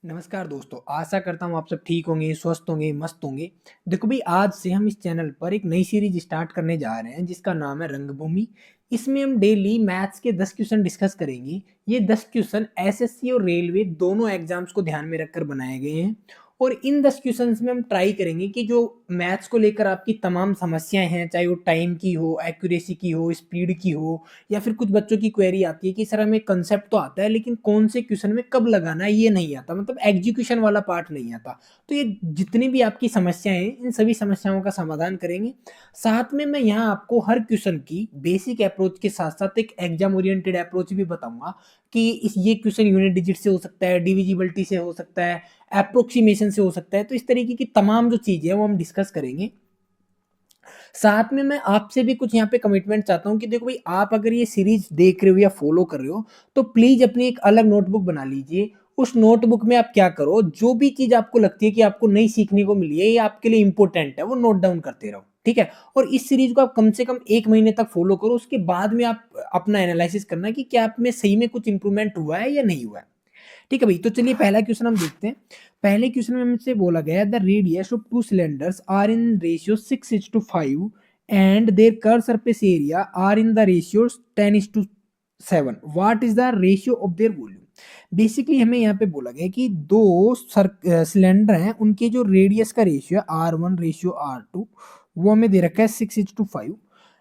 नमस्कार दोस्तों, आशा करता हूँ आप सब ठीक होंगे, स्वस्थ होंगे, मस्त होंगे। देखो भाई, आज से हम इस चैनल पर एक नई सीरीज स्टार्ट करने जा रहे हैं जिसका नाम है रंगभूमि। इसमें हम डेली मैथ्स के 10 क्वेश्चन डिस्कस करेंगे। ये 10 क्वेश्चन एसएससी और रेलवे दोनों एग्जाम्स को ध्यान में रखकर बनाए गए हैं। और इन 10 क्वेश्चंस में हम ट्राई करेंगे कि जो मैथ्स को लेकर आपकी तमाम समस्याएं हैं, चाहे वो टाइम की हो, एक्यूरेसी की हो, स्पीड की हो, या फिर कुछ बच्चों की क्वेरी आती है कि सर हमें कंसेप्ट तो आता है लेकिन कौन से क्वेश्चन में कब लगाना है ये नहीं आता, मतलब एग्जीक्यूशन वाला पार्ट नहीं आता। तो ये जितनी भी आपकी समस्याएं हैं, इन सभी समस्याओं का समाधान करेंगे। साथ में मैं यहाँ आपको हर क्वेश्चन की बेसिक अप्रोच के साथ साथ एक एग्जाम ओरिएंटेड अप्रोच भी बताऊंगा कि इस ये क्वेश्चन यूनिट डिजिट से हो सकता है, डिविजिबिलिटी से हो सकता है, अप्रोक्सीमेशन से हो सकता है। तो इस तरीके की तमाम जो चीजें हैं वो हम डिस्कस करेंगे। साथ में मैं आपसे भी कुछ यहाँ पे कमिटमेंट चाहता हूँ कि देखो भाई, आप अगर ये सीरीज देख रहे हो या फॉलो कर रहे हो तो प्लीज अपनी एक अलग नोटबुक बना लीजिए। उस नोटबुक में आप क्या करो, जो भी चीज आपको लगती है कि आपको नई सीखने को मिली है या आपके लिए इंपॉर्टेंट है, वो नोट डाउन करते रहो, ठीक है। और इस सीरीज को आप कम से कम 1 महीने तक फॉलो करो। उसके बाद में आप अपना एनालिसिस करना कि क्या आप में सही में कुछ इंप्रूवमेंट हुआ है या नहीं हुआ है, ठीक है भाई। तो चलिए पहला क्वेश्चन हम देखते हैं। पहले क्वेश्चन में हमसे बोला गया है the radius of two cylinders are in ratio 6:5 and their curve surface area are in the ratio 10:7। What is the ratio of their volume. Basically हमें यहाँ पे बोला गया कि दो सिलेंडर हैं, उनके जो रेडियस का रेशियो है R1 रेशियो R2, वो हमें दे रखा है 6:5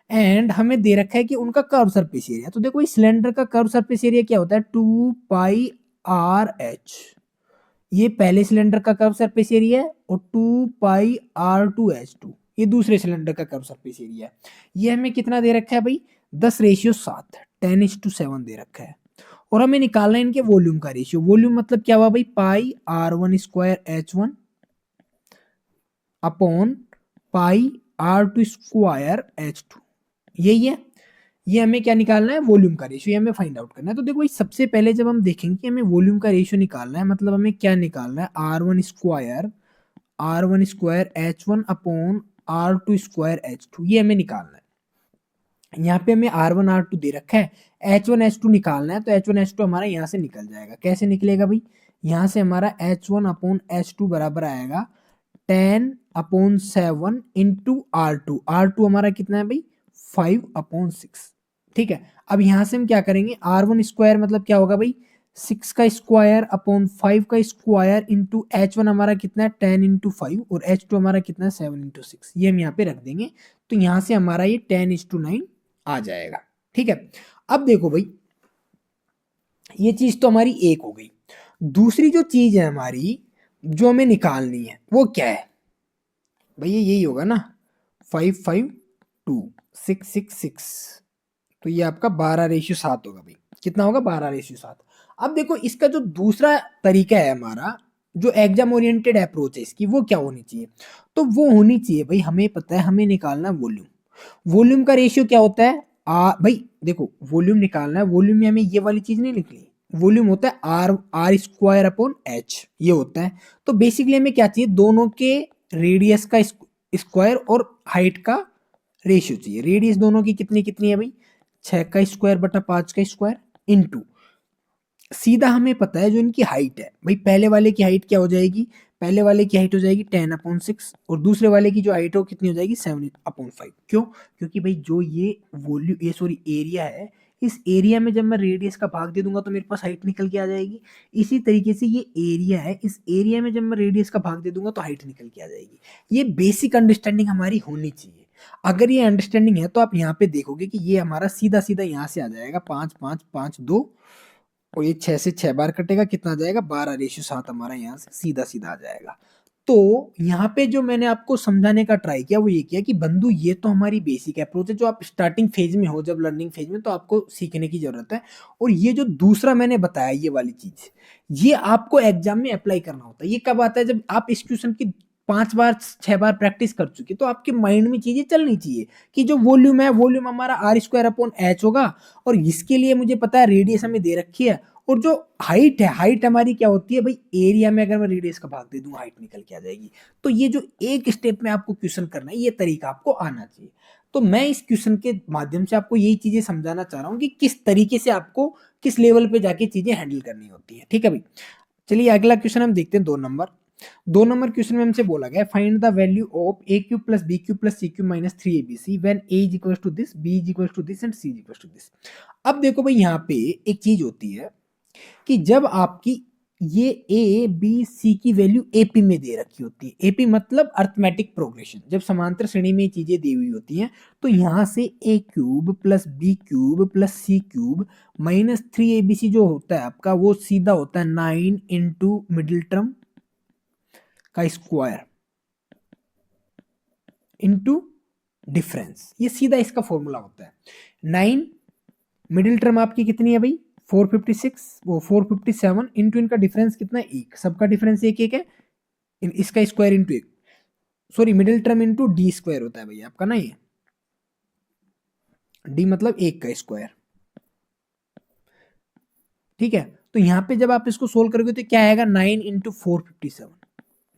एंड हमें दे रखा है कि उनका कर्व सरफेस एरिया। तो देखो इस सिलेंडर का कर्व सरफेस एरिया क्या होता है, 2πRH। ये पहले सिलेंडर का कर्व सरफेस एरिया है और 2πR2H2 ये दूसरे सिलेंडर का कर्व सरफेस एरिया है। ये हमें कितना दे रखा है भाई, 10:7, 10:7 दे रखा है। और हमें निकालना है इनके वॉल्यूम का रेशियो। वॉल्यूम मतलब क्या हुआ भाई, πR1² H1 upon πR2² H2, यही है। ये हमें क्या निकालना है, वॉल्यूम का रेशियो, ये हमें फाइंड आउट करना है। तो देखो सबसे पहले जब हम देखेंगे कि हमें वॉल्यूम का रेशियो निकालना है, मतलब हमें क्या निकालना है, R1² H1 upon R2² H2, ये हमें निकालना है। यहाँ पे हमें R1 R2 दे रखा है, H1 H2 निकालना है। तो H1 H2 हमारा यहाँ से निकल जाएगा। कैसे निकलेगा भाई, यहाँ से हमारा H1 अपॉन H2 बराबर आएगा 10/7 इंटू R2 हमारा कितना है भाई, 5/6, ठीक है। अब यहां से हम क्या करेंगे, R1² मतलब क्या होगा भाई, 6 का स्क्वायर अपॉन 5 का स्क्वायर इंटू H1 हमारा कितना है 10/5 और H2 हमारा कितना है 7/6, ये हम यहाँ पे रख देंगे। तो यहां से हमारा ये 10:9 आ जाएगा, ठीक है। अब देखो भाई, ये चीज तो हमारी एक हो गई। दूसरी जो चीज है हमारी, जो हमें निकालनी है, वो क्या है भैया, यही होगा ना, 5/5 2 6 6 6। तो ये आपका 12:7 होगा भाई। कितना होगा, 12:7। अब देखो इसका जो दूसरा तरीका है हमारा, जो एग्जाम ओरिएंटेड अप्रोच है इसकी, वो क्या होनी चाहिए, तो वो होनी चाहिए भाई, हमें पता है हमें निकालना वॉल्यूम। वॉल्यूम का रेशियो क्या होता है, भाई देखो वॉल्यूम निकालना है, वॉल्यूम में हमें ये वाली चीज नहीं लिखनी। वॉल्यूम होता है R² अपॉन H, ये होता है। तो बेसिकली हमें क्या चाहिए, दोनों के रेडियस का स्क्वायर और हाइट का रेशियो चाहिए। रेडियस दोनों की कितनी कितनी है भाई, 6 का स्क्वायर बटा 5 का स्क्वायर इंटू, सीधा हमें पता है जो इनकी हाइट है भाई, पहले वाले की हाइट क्या हो जाएगी, पहले वाले की हाइट हो जाएगी 10/6 और दूसरे वाले की जो हाइट है वो कितनी हो जाएगी 7/5। क्यों, क्योंकि भाई जो ये वॉल्यूम, ये सॉरी एरिया है, इस एरिया में जब मैं रेडियस का भाग दे दूंगा तो मेरे पास हाइट निकल के आ जाएगी। इसी तरीके से ये एरिया है, इस एरिया में जब मैं रेडियस का भाग दे दूंगा तो हाइट निकल के आ जाएगी। ये बेसिक अंडरस्टैंडिंग हमारी होनी चाहिए। अगर ये अंडरस्टैंडिंग है तो आप यहाँ पे देखोगे कि ये हमारा सीधा सीधा यहाँ से आ जाएगा 5 5 5 2, और ये 6 से 6 बार कटेगा, कितना आ जाएगा 12:7 हमारा यहाँ से सीधा सीधा आ जाएगा। तो यहाँ पे जो मैंने आपको समझाने का ट्राई किया वो ये किया कि बंधु, ये तो हमारी बेसिक अप्रोच है, जो आप स्टार्टिंग फेज में हो, जब लर्निंग फेज में, तो आपको सीखने की जरूरत है। और ये जो दूसरा मैंने बताया, ये वाली चीज, ये आपको एग्जाम में अप्लाई करना होता है। ये कब आता है, जब आप इस क्वेश्चन की 5 बार 6 बार प्रैक्टिस कर चुके, तो आपके माइंड में चीजें चलनी चाहिए कि जो वॉल्यूम है, वॉल्यूम हमारा R²/H होगा, और इसके लिए मुझे पता है रेडियस हमें दे रखी है, और जो हाइट है, हाइट हमारी क्या होती है भाई, एरिया में अगर मैं रेडियस का भाग दे दूं हाइट निकल के आ जाएगी। तो ये जो एक स्टेप में आपको क्वेश्चन करना है, ये तरीका आपको आना चाहिए। तो मैं इस क्वेश्चन के माध्यम से आपको यही चीजें समझाना चाह रहा हूँ कि किस तरीके से आपको किस लेवल पे जाके चीजें हैंडल करनी होती है, ठीक है भाई। चलिए अगला क्वेश्चन हम देखते हैं 2 नंबर क्वेश्चन में हमसे बोला गया find the value of A cube plus B cube plus C cube minus 3abc when a is equal to this, b is equal to this and c is equal to this. अब देखो भाई यहाँ पे एक चीज होती है कि जब आपकी ये ए बी सी की वैल्यू एपी में दे रखी होती है, एपी मतलब अर्थमेटिक प्रोग्रेशन, जब समांतर श्रेणी में ये चीजें दी हुई होती हैं तो यहाँ से A cube plus B cube plus C cube minus 3abc जो होता है आपका वो सीधा होता है 9 इंटू मिडिल टर्म का स्क्वायर इंटू डिफरेंस, ये सीधा इसका फॉर्मूला होता है। 9 मिडिल टर्म आपकी कितनी है भाई 456, वो 457 इंटू इनका डिफरेंस कितना है 1, सबका डिफरेंस एक एक है, इसका square into 1, sorry middle term into D square होता है भाई आपका ना, ये डी मतलब 1 का स्क्वायर। ठीक है, तो यहां पे जब आप इसको सोल्व करोगे तो क्या आएगा 9 इंटू 457,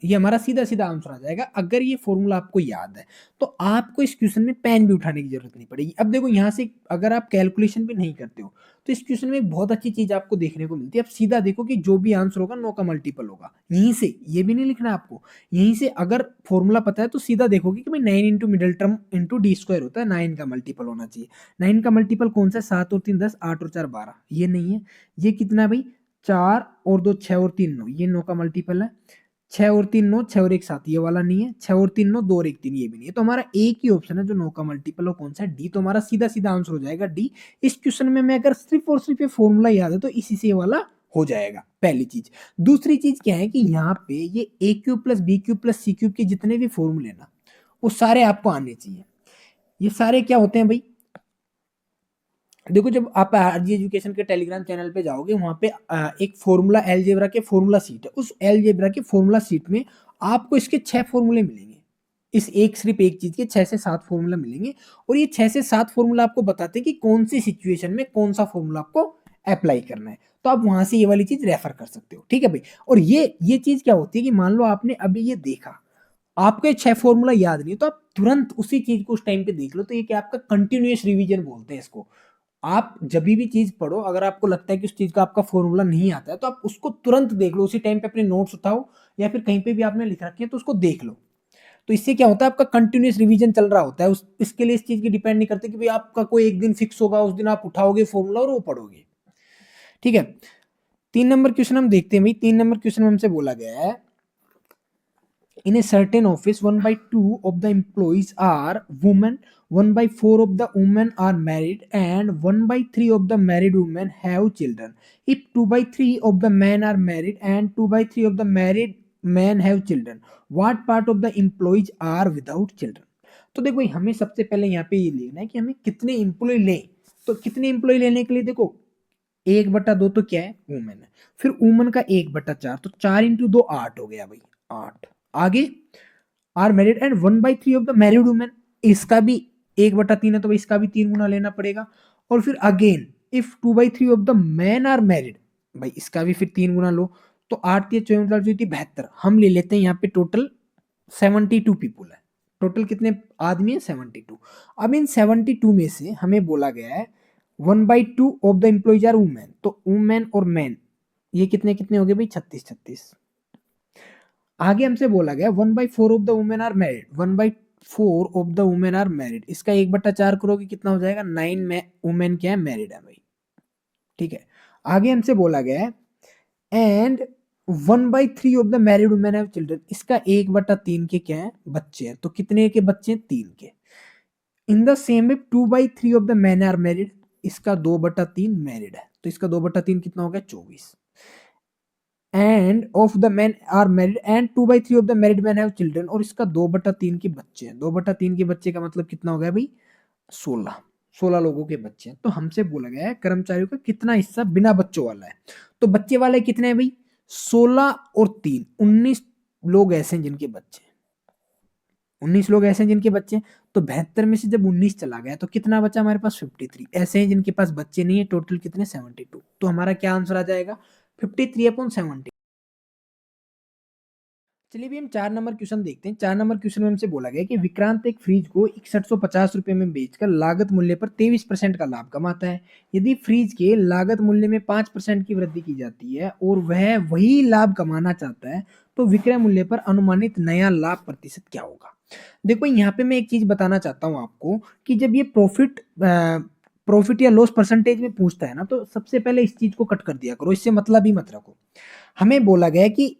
ये हमारा सीधा सीधा आंसर आ जाएगा। अगर ये फॉर्मूला आपको याद है तो आपको इस क्वेश्चन में पेन भी उठाने की जरूरत नहीं पड़ेगी। अब देखो यहाँ से अगर आप कैलकुलेशन भी नहीं करते हो तो इस क्वेश्चन में एक बहुत अच्छी चीज आपको देखने को मिलती है। अब सीधा देखो कि जो भी आंसर होगा 9 का मल्टीपल होगा, यहीं से, ये भी नहीं लिखना आपको, यहीं से अगर फॉर्मूला पता है तो सीधा देखोगे कि भाई 9 into middle term into D square होता है, 9 का मल्टीपल होना चाहिए। 9 का मल्टीपल कौन सा है, 7 और 3 10, 8 और 4 12, ये नहीं है। ये कितना है भाई 4 और 2 6 और 3 9, ये 9 का मल्टीपल है। 6 और 3 9, 6 और 1 7, ये वाला नहीं है। 6 और 3 9, 2 और 1 3, ये भी नहीं है। तो हमारा एक ही ऑप्शन है जो 9 का मल्टीपल हो, कौन सा है, डी। तो हमारा सीधा सीधा आंसर हो जाएगा डी। इस क्वेश्चन में मैं अगर सिर्फ और सिर्फ ये फॉर्मूला याद है तो इसी से ये वाला हो जाएगा, पहली चीज। दूसरी चीज क्या है कि यहाँ पे ये A cube plus B cube plus C cube के जितने भी फॉर्मूले ना वो सारे आपको आने चाहिए। ये सारे क्या होते हैं भाई, देखो जब आप आरजी एजुकेशन के टेलीग्राम चैनल पे जाओगे वहां पे एक फॉर्मूला अलजेब्रा के फॉर्मूला सीट है, उस अलजेब्रा के फॉर्मूला सीट में आपको इसके 6 फॉर्मूले मिलेंगे। इस एक सिर्फ एक चीज के 6 से 7 फॉर्मूला मिलेंगे और ये 6 से 7 फॉर्मूला आपको बताते हैं कि कौन सी सिचुएशन में कौन सा फॉर्मूला आपको अप्लाई करना है। तो आप वहां से ये वाली चीज रेफर कर सकते हो, ठीक है भाई। और ये चीज क्या होती है कि मान लो आपने अभी ये देखा, आपको ये 6 फॉर्मूला याद नहीं है तो आप तुरंत उसी चीज को उस टाइम पे देख लो, तो ये क्या आपका कंटिन्यूअस रिवीजन बोलते हैं इसको। आप जब भी चीज पढ़ो, अगर आपको लगता है कि उस चीज का आपका फॉर्मूला नहीं आता है तो आप उसको तुरंत देख लो, उसी टाइम पे अपने नोट्स उठाओ या फिर कहीं पे भी आपने लिख रखे हैं तो उसको देख लो। तो इससे क्या होता है आपका कंटिन्यूअस रिवीजन चल रहा होता है। इसके लिए इस चीज की डिपेंड नहीं करते कि भाई आपका कोई एक दिन फिक्स होगा उस दिन आप उठाओगे फॉर्मूला और वो पढ़ोगे, ठीक है। 3 नंबर क्वेश्चन हम देखते हैं भाई। 3 नंबर क्वेश्चन में हमसे बोला गया है in a certain office 1/2 of the employees are women, 1/4 of the women are married and 1/3 of the married women have children. If 2/3 of the men are married and 2/3 of the married men have children, what part of the employees are without children? तो देखो भाई हमें सबसे पहले यहाँ पे ये लिखना है कि हमें कितने एम्प्लॉय लें। तो कितने एम्प्लॉय लेने के लिए देखो 1/2 तो क्या है वुमेन है, फिर वुमेन का 1/4 तो 4 इंटू 2 8 हो गया भाई 8। आगे are married and 1/3 of the married women, इसका भी 1/3 है तो भाई इसका भी 3 गुना लेना पड़ेगा। और फिर again if 2/3 of the man are married, भाई इसका भी फिर 3 गुना लो। तो 8 3 14 72, हम ले लेते हैं यहाँ पे टोटल 72 पीपुल है। टोटल कितने आदमी है 72। अब इन 72 में से हमें बोला गया है 1/2 of the employees are women, तो वुमेन और मैन ये कितने कितने हो गए भाई 36 36। आगे हमसे बोला गया 1/4 of the women are married, 1/4 of the women are married, इसका 1/4 करोगे कितना हो जाएगा 9 में वुमेन क्या है मैरिड है भाई, ठीक है। आगे हमसे बोला गया है and 1/3 of the married women have children, इसका 1/3 के क्या है बच्चे हैं, तो कितने के बच्चे हैं 3 के। In the same way 2/3 of the man are married, इसका 2/3 मैरिड है तो इसका 2/3 कितना हो गया 24। And of the man are married and 2/3 of the married man have children, और इसका 2/3 के बच्चे हैं। 2/3 के बच्चे का मतलब कितना हो गया भाई 16 लोगों के बच्चे हैं। तो हमसे बोला गया है कर्मचारियों का कितना हिस्सा बिना बच्चों वाला है। तो बच्चे वाले कितने हैं भाई 16 और 3 19 लोग ऐसे हैं जिनके बच्चे हैं, 19 लोग ऐसे हैं जिनके बच्चे हैं। तो 72 में से जब 19 चला गया तो कितना बचा हमारे पास 53 ऐसे हैं जिनके पास बच्चे नहीं है। टोटल कितने 72। तो हमारा क्या आंसर आ जाएगा 53/70। चलिए भी हम 4 नंबर क्वेश्चन देखते हैं। 4 नंबर क्वेश्चन में हमसे बोला गया कि विक्रांत एक फ्रिज को 6150 रुपए में बेचकर लागत मूल्य पर 23% का लाभ कमाता है। यदि फ्रिज के लागत मूल्य में 5% की वृद्धि की जाती है और वह वही लाभ कमाना चाहता है, तो विक्रय मूल्य पर अनुमानित नया लाभ प्रतिशत क्या होगा? देखो यहाँ पे मैं एक चीज बताना चाहता हूँ आपको कि जब ये प्रॉफिट या लॉस परसेंटेज में पूछता है ना, तो सबसे पहले इस चीज को कट कर दिया करो, इससे मतलब ही मत रखो। हमें बोला गया है कि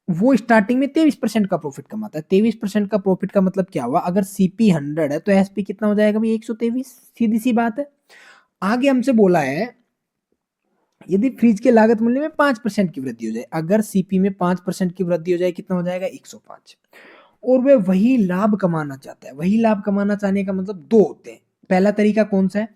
वो स्टार्टिंग में 23% का प्रॉफिट कमाता है। 23% का प्रॉफिट का मतलब क्या हुआ? अगर सीपी 100 है तो एसपी कितना हो जाएगा भाई? 123। सीधी सी बात है। आगे हमसे बोला है यदि फ्रिज के लागत मूल्य में 5% की वृद्धि हो जाए, अगर सीपी में 5% की वृद्धि हो जाए, कितना हो जाएगा? 105। और वह वही लाभ कमाना चाहता है। वही लाभ कमाना चाहने का मतलब दो होते हैं। पहला तरीका कौन सा है?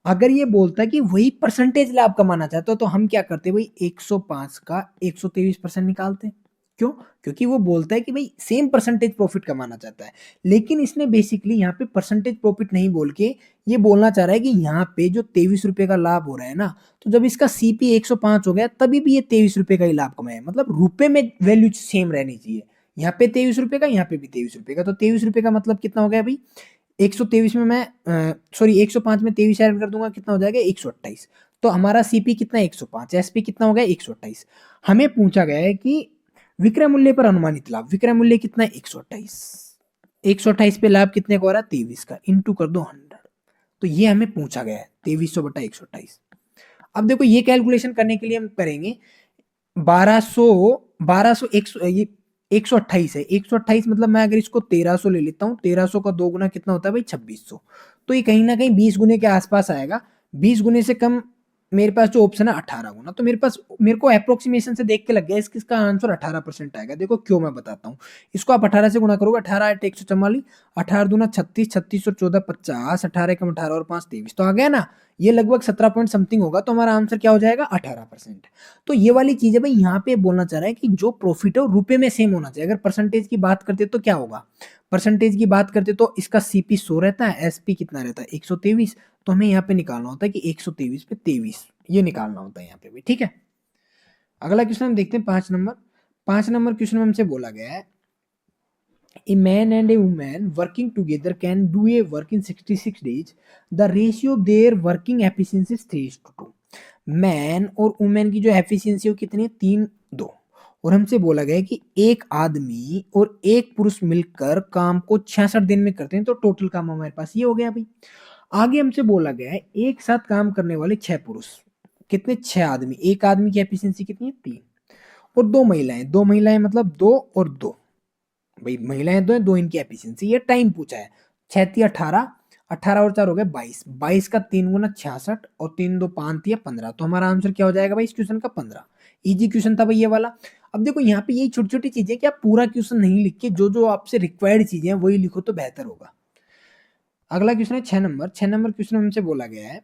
अगर ये बोलता है कि वही परसेंटेज लाभ कमाना चाहता है, तो हम क्या करते हैं भाई? 105 का 123% निकालते हैं। क्यों? क्योंकि वो बोलता है कि भाई सेम परसेंटेज प्रॉफिट कमाना चाहता है। लेकिन इसने बेसिकली यहाँ पे परसेंटेज प्रॉफिट नहीं बोल के ये बोलना चाह रहा है कि यहाँ पे जो 23 रुपए का लाभ हो रहा है ना, तो जब इसका सीपी 105 हो गया तभी भी ये 23 रुपए का ही लाभ कमाया। मतलब रुपए में वैल्यू सेम रहनी चाहिए। यहाँ पे 23 रुपए का, यहाँ पे भी 23 रुपए का, तो 23 रुपए का मतलब कितना हो गया भाई? 123 में मैं सॉरी 105 में 23 ऐड कर दूंगा, कितना हो जाएगा? 128। तो हमारा सीपी कितना है? 105। एसपी कितना हो गया? 128। हमें पूछा गया है कि विक्रय मूल्य पर अनुमानित लाभ। विक्रय मूल्य कितना है? 128। 128 पे लाभ कितने का हो रहा है? 23 का। इंटू कर दो 100। तो ये हमें पूछा गया है 2300 बटा 128। अब देखो ये कैलकुलेशन करने के लिए हम करेंगे 1200 1200 ये 128 है। 128 मतलब मैं अगर इसको 1300 ले लेता हूँ, 1300 का 2 गुना कितना होता है भाई? 2600। तो ये कहीं ना कहीं 20 गुने के आसपास आएगा। 20 गुने से कम मेरे पास जो ऑप्शन है 18 गुना। तो मेरे को अप्रोक्सीमेशन से देख के लग गया इसका आंसर 18% आएगा। देखो क्यों, मैं बताता हूँ। इसको आप 18 से गुना करोगे, 18 8 144, 18 दूना 36, 36 और 14 50, 18 कम 18 और 5 23, तो आ गया ना? ये लगभग 17 पॉइंट समथिंग होगा। तो हमारा आंसर क्या हो जाएगा? 18%। तो ये वाली चीज है भाई। यहाँ पे बोलना चाह रहा है कि जो प्रॉफिट है वो रुपए में सेम होना चाहिए। अगर परसेंटेज की बात करते तो क्या होगा? परसेंटेज की बात करते तो इसका सीपी 100 रहता है, एसपी कितना रहता है? 123। तो हमें यहाँ पे निकालना होता है कि 123 पे 23, ये निकालना होता है यहाँ पे भी। ठीक है, अगला क्वेश्चन हम देखते हैं 5 नंबर। 5 नंबर क्वेश्चन में हमसे बोला गया है a man and a woman working together can do a work in 66 days. The ratio of their working efficiency is 3:2. Man और वुमेन की जो एफिशिएंसी वो कितनी है? 3:2। और हमसे बोला गया है कि एक आदमी और एक पुरुष मिलकर काम को 66 दिन में करते हैं, तो टोटल काम हमारे पास ये हो गया भाई। आगे हमसे बोला गया है एक साथ काम करने वाले 6 पुरुष, कितने? 6 आदमी। एक आदमी की एफिशिएंसी कितनी है? 3। और 2 महिलाएं। 2 महिलाएं मतलब 2 और 2। भाई महिलाएं 2 हैं, 2 इनकी एफिशिएंसी। ये टाइम पूछा है। 6 18, 18 और 4 हो गए 22। 22 का 3 गुना 66 और 3 2 5 या 15। तो हमारा आंसर क्या हो जाएगा भाई इस क्वेश्चन का? 15। इजी क्वेश्चन था भाई ये वाला। अब देखो यहाँ पे यही छोटी छोटी चीजें कि आप पूरा क्वेश्चन नहीं लिख के जो जो आपसे रिक्वायर्ड चीजें हैं वही लिखो तो बेहतर होगा। अगला क्वेश्चन है 6 नंबर। 6 नंबर क्वेश्चन में हमसे बोला गया है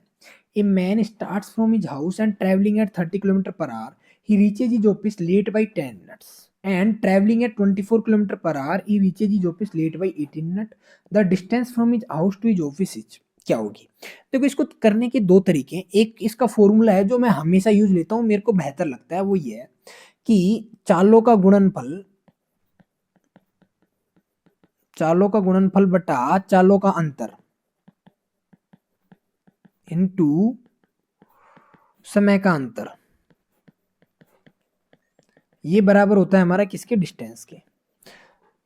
a man starts from his house and travelling at 30 kilometre per hour, he reaches his office late by 10 minutes, and travelling at 24 kilometre per hour he reaches his office late by 18 minute. The distance from his house to his office is, क्या होगी? देखो इसको करने के दो तरीके हैं। एक इसका फॉर्मूला है जो मैं हमेशा यूज लेता हूँ, मेरे को बेहतर लगता है, वो ये है कि चालों का गुणनफल बटा चालों का अंतर इनटू समय का अंतर, ये बराबर होता है हमारा किसके? डिस्टेंस के।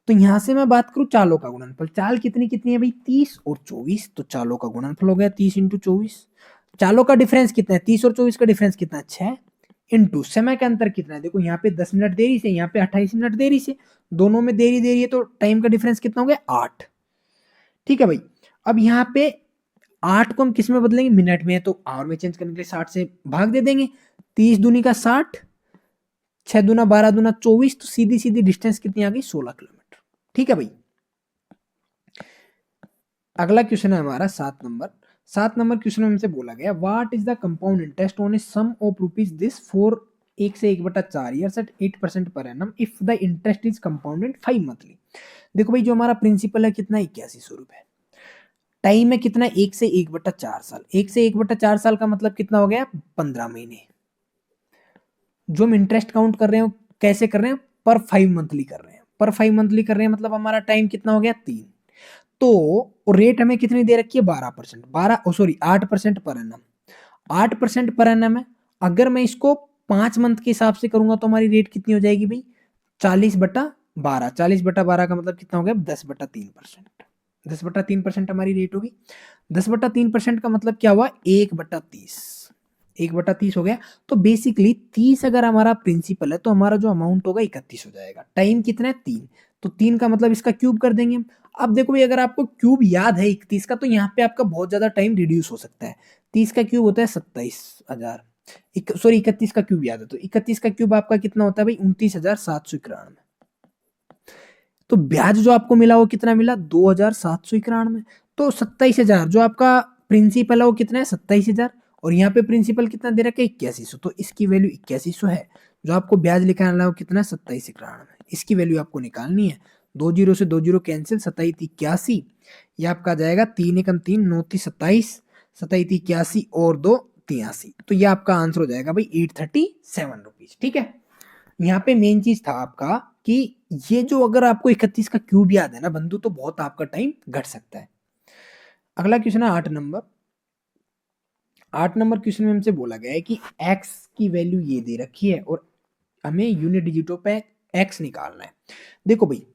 तो यहां से मैं बात करूं चालों का गुणनफल, चाल कितनी कितनी है भाई? 30 और 24। तो चालों का गुणनफल हो गया 30 इंटू 24। चालों का डिफरेंस कितना है? 30 और 24 का डिफरेंस कितना है? 6। इंटू समय का अंतर कितना है? देखो यहाँ पे 10 मिनट देरी से, यहाँ पे 28 मिनट देरी से, दोनों में देरी देरी है, तो टाइम का डिफरेंस कितना हो गया? 8। ठीक है भाई। अब यहाँ पे 8 को हम किस में बदलेंगे? मिनट में है, तो आवर में चेंज करने के लिए 60 से भाग दे देंगे। 30 दूनी का 60, 6 दूना 12 दूना 24, तो सीधी सीधी डिस्टेंस कितनी आ गई? 16 किलोमीटर। ठीक है भाई। अगला क्वेश्चन है हमारा 7 नंबर। 7 नंबर क्वेश्चन में हमसे बोला गया what is the compound interest on a sum of rupees this for 1 से 1/4 years at 8% per annum if the interest is compounded 5 monthly. देखो भाई जो हमारा प्रिंसिपल है कितना? 8100 रुपए। टाइम है कितना? 1 से 1/4 साल। 1 से 1/4 साल का मतलब कितना हो गया? 15 महीने। जो हम इंटरेस्ट काउंट कर रहे हो कैसे कर रहे हैं? पर 5 मंथली कर रहे हैं, पर 5 मंथली कर रहे हैं, मतलब हमारा टाइम कितना हो गया 3। तो रेट हमें कितनी दे रखी है 12%, 8% पर एनम, 8% पर एनम है। अगर मैं इसको 5 मंथ के हिसाब से करूंगा तो हमारी रेट कितनी हो जाएगी भाई 40/12, 40/12 का मतलब कितना हो गया 10/3%, 10/3% हमारी रेट होगी। 10/3% का मतलब क्या हुआ 1/30, 1/30 हो गया। तो बेसिकली 30 अगर हमारा प्रिंसिपल है तो हमारा जो अमाउंट होगा 31 हो जाएगा। टाइम कितना है 3, तो 3 का मतलब इसका क्यूब कर देंगे हम। अब देखो भाई अगर आपको क्यूब याद है 31 का तो यहाँ पे आपका बहुत ज्यादा टाइम रिड्यूस हो सकता है। 30 का क्यूब होता है 27,000, सॉरी 31 का क्यूब याद है तो 31 का क्यूब आपका कितना होता है भाई 29,791। तो ब्याज जो आपको मिला वो कितना मिला 2,791। तो 27,000 जो आपका प्रिंसिपल है वो कितना है 27,000, और यहाँ पे प्रिंसिपल कितना दे रखा है 8100, तो इसकी वैल्यू 8100 है। जो आपको ब्याज निकालना है वो कितना है 2791, इसकी वैल्यू आपको निकालनी है। 20 से 20 कैंसिल, 2781, ये आपका आ जाएगा 3 एकम 3, 9 2781 और 2 83, तो ये आपका आंसर हो जाएगा भाई 837 रुपीज। ठीक है, यहाँ पे मेन चीज था आपका कि ये जो अगर आपको 31 का क्यूब याद है ना बंधु तो बहुत आपका टाइम घट सकता है। अगला क्वेश्चन है 8 नंबर। 8 नंबर क्वेश्चन में हमसे बोला गया है कि x की वैल्यू ये दे रखी है और हमें यूनिट डिजिटों पे x निकालना है। देखो भाई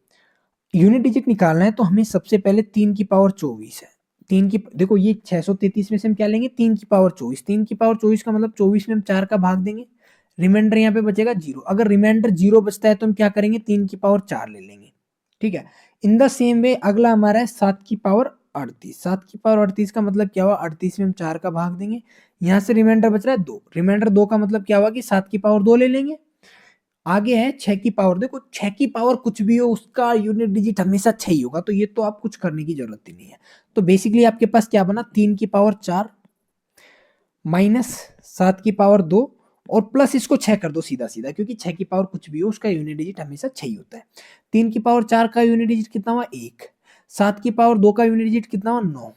यूनिट डिजिट निकालना है तो हमें सबसे पहले 3 की पावर 24 है। 3 की देखो ये 633 में से हम क्या लेंगे 3 की पावर 24, 3 की पावर 24 का मतलब 24 में हम 4 का भाग देंगे, रिमाइंडर यहाँ पे बचेगा 0। अगर रिमाइंडर 0 बचता है तो हम क्या करेंगे 3 की पावर 4 ले लेंगे। ठीक है, इन द सेम वे अगला हमारा है 7 की पावर 38, 7 की पावर 38 का मतलब क्या हुआ 38 में हम 4 का भाग देंगे, यहाँ से रिमाइंडर बच रहा है 2, रिमाइंडर 2 का मतलब क्या हुआ कि 7 की पावर 2 ले लेंगे। आगे है 6 की पावर, देखो 6 की पावर कुछ भी हो उसका यूनिट डिजिट हमेशा 6 ही होगा, तो ये तो आप कुछ करने की जरूरत ही नहीं है। तो बेसिकली आपके पास क्या बना 3 की पावर 4 माइनस 7 की पावर 2 और प्लस इसको 6 कर दो सीधा सीधा, क्योंकि 6 की पावर कुछ भी हो उसका यूनिट डिजिट हमेशा 6 ही होता है। 3 की पावर 4 का यूनिट डिजिट कितना हुआ 1, 7 की पावर 2 का यूनिट डिजिट कितना हुआ 9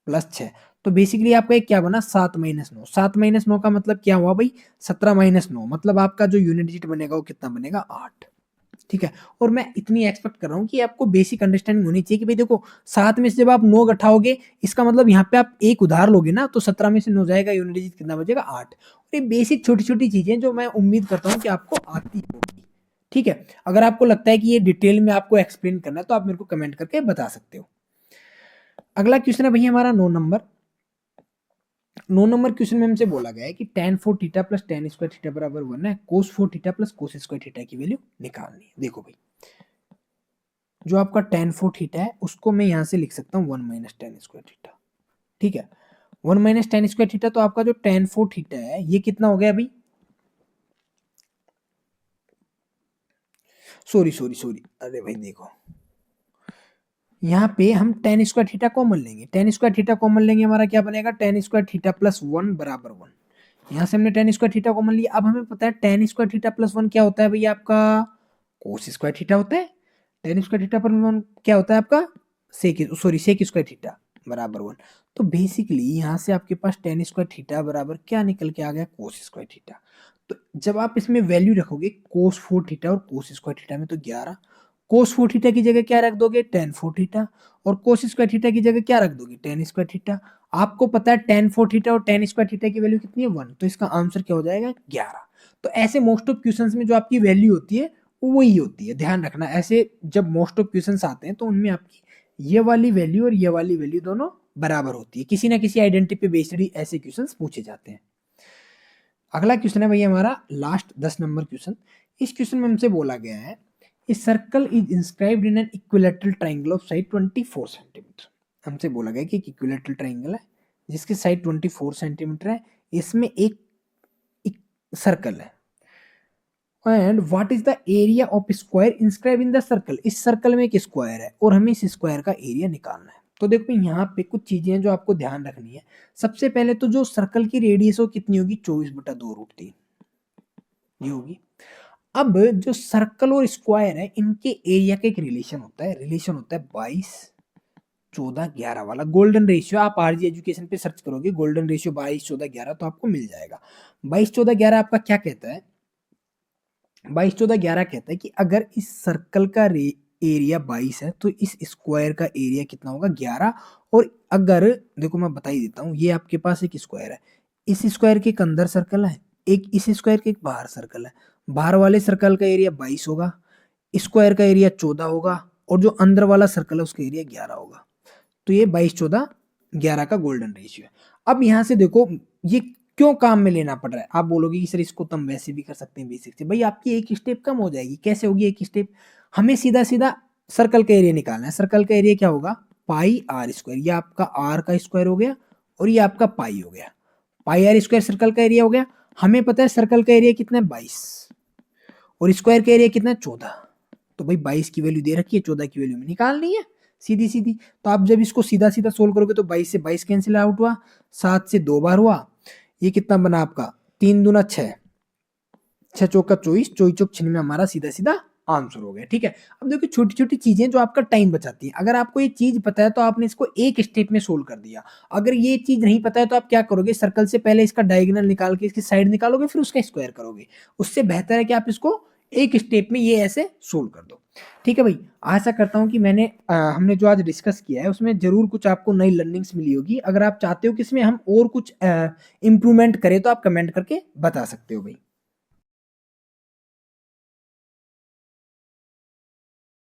प्लस 6, तो बेसिकली आपका एक क्या बना 7-9, 7-9 का मतलब क्या हुआ भाई 17-9, मतलब आपका जो यूनिट डिजिट बनेगा वो कितना बनेगा 8। ठीक है, और मैं इतनी एक्सपेक्ट कर रहा हूँ कि आपको बेसिक अंडरस्टैंडिंग होनी चाहिए कि भाई देखो 7 में से जब आप 9 घटाओगे इसका मतलब यहाँ पे आप एक उधार लोगे ना तो 17 में से 9 जाएगा, यूनिट डिजिट कितना बचेगा 8। और ये बेसिक छोटी छोटी चीजें जो मैं उम्मीद करता हूँ कि आपको आती होगी। ठीक है, अगर आपको लगता है कि ये डिटेल में आपको एक्सप्लेन करना है तो आप मेरे को कमेंट करके बता सकते हो। अगला क्वेश्चन है भैया हमारा 9 नंबर। 9 नंबर क्वेश्चन में हमसे बोला गया है कि tan 4 theta plus tan square theta बराबर 1 है, cos 4 theta plus cos square theta की वैल्यू निकालनी है। देखो भाई जो आपका tan 4 थीटा है उसको मैं यहां से लिख सकता हूँ 1 माइनस tan स्क्वायर थीटा। ठीक है, 1 माइनस tan स्क्वायर थीटा, तो आपका जो tan 4 थीटा है ये कितना हो गया अभी, सॉरी अरे भाई देखो यहाँ पे हम tan स्क्वायर थीटा कॉमन लेंगे, tan स्क्वायर थीटा कॉमन लेंगे, हमारा क्या बनेगा tan स्क्वायर थीटा प्लस 1 बराबर 1। यहाँ से हमने tan स्क्वायर थीटा कॉमन लिया। अब हमें पता है tan स्क्वायर थीटा प्लस 1 क्या होता है भैया आपका कोस स्क्वायर थीटा होता है। tan स्क्वायर थीटा प्लस 1 क्या होता है आपका सेक स्क्वायर थीटा बराबर 1। तो बेसिकली यहाँ से आपके पास tan स्क्वायर थीटा बराबर क्या निकल के आ गया कोस स्क्वायर थीटा। तो जब आप इसमें वैल्यू रखोगे कोस 4 थीटा और कोस स्क्वायर थीटा में तो 11, कोस 4 थीटा की जगह क्या रख दोगे tan 4 थीटा, और कोस स्क्वायर थीटा की जगह क्या रख दोगे tan स्क्वायर थीटा। आपको पता है tan 4 थीटा और tan स्क्वायर थीटा की वैल्यू कितनी है 1, तो इसका आंसर क्या हो जाएगा 11। तो ऐसे मोस्ट ऑफ क्वेश्चंस में जो आपकी वैल्यू होती है वो वही होती है, ध्यान रखना। ऐसे जब मोस्ट ऑफ क्वेश्चंस आते हैं तो उनमें आपकी ये वाली वैल्यू और ये वाली वैल्यू दोनों बराबर होती है, किसी ना किसी आइडेंटिटी पे बेस्ड ही ऐसे क्वेश्चंस पूछे जाते हैं। अगला क्वेश्चन है भैया हमारा लास्ट 10 नंबर क्वेश्चन। इस क्वेश्चन में हमसे बोला गया है a circle is inscribed in an equilateral triangle of side 24 centimetre. हमसे बोला गया कि एक इक्विलैटरल ट्रायंगल है जिसकी साइड 24 सेंटीमीटर है, इसमें एक सर्कल है and what is the area of square inscribe in the circle. इस सर्कल में एक स्क्वायर है और हमें इस स्क्वायर का एरिया निकालना है। तो देखो यहाँ पे कुछ चीजें हैं जो आपको ध्यान रखनी है। सबसे पहले तो जो सर्कल की रेडियस हो कितनी होगी 24/2√3 ये होगी। अब जो सर्कल और स्क्वायर है इनके एरिया का एक रिलेशन होता है, 22/14/11 वाला गोल्डन रेशियो। आप आरजी एजुकेशन पे सर्च करोगे गोल्डन रेशियो 22/14/11 तो आपको मिल जाएगा। 22/14/11 आपका क्या कहता है 22 14 11 कहता है कि अगर इस सर्कल का एरिया 22 है तो इस स्क्वायर का एरिया कितना होगा 11। और अगर देखो मैं बता ही देता हूँ, ये आपके पास एक स्क्वायर है, इस स्क्वायर के एक अंदर सर्कल है, एक इस स्क्वायर के एक बाहर सर्कल है। बाहर वाले सर्कल का एरिया 22 होगा, स्क्वायर का एरिया 14 होगा, और जो अंदर वाला सर्कल है उसका एरिया 11 होगा। तो ये 22 14 11 का गोल्डन रेशियो है। अब यहाँ से देखो ये क्यों काम में लेना पड़ रहा है। आप बोलोगे कि सर इसको तो हम वैसे भी कर सकते हैं बेसिक से। भाई आपकी एक स्टेप कम हो जाएगी। कैसे होगी एक स्टेप? हमें सीधा सीधा सर्कल का एरिया निकालना है। सर्कल का एरिया क्या होगा? पाई आर स्क्वायर। ये आपका आर का स्क्वायर हो गया और ये आपका पाई हो गया। पाई आर स्क्वायर सर्कल का एरिया हो गया। हमें पता है सर्कल का एरिया कितना है 22 और स्क्वायर का एरिया कितना है 14। तो भाई 22 की वैल्यू दे रखी है, 14 की वैल्यू में निकालनी है सीधी सीधी। तो आप जब इसको सीधा सीधा सोल्व करोगे तो 22 से 22 कैंसिल आउट हुआ, 7 से 2 बार हुआ, ये कितना बना आपका 3 दूना 6, 6 चौका 24, 24 चौक 96 में हमारा सीधा सीधा आंसर हो गया। ठीक है। अब देखो छोटी छोटी चीजें जो आपका टाइम बचाती है। अगर आपको ये चीज पता है तो आपने इसको एक स्टेप में सोल्व कर दिया। अगर ये चीज नहीं पता है तो आप क्या करोगे? सर्कल से पहले इसका डायगोनल निकाल के इसकी साइड निकालोगे, फिर उसका स्क्वायर करोगे। उससे बेहतर है कि आप इसको एक स्टेप में ये ऐसे सोल्व कर दो। ठीक है भाई। आशा करता हूँ कि हमने जो आज डिस्कस किया है उसमें जरूर कुछ आपको नई लर्निंग्स मिली होगी। अगर आप चाहते हो कि इसमें हम और कुछ इम्प्रूवमेंट करें तो आप कमेंट करके बता सकते हो भाई।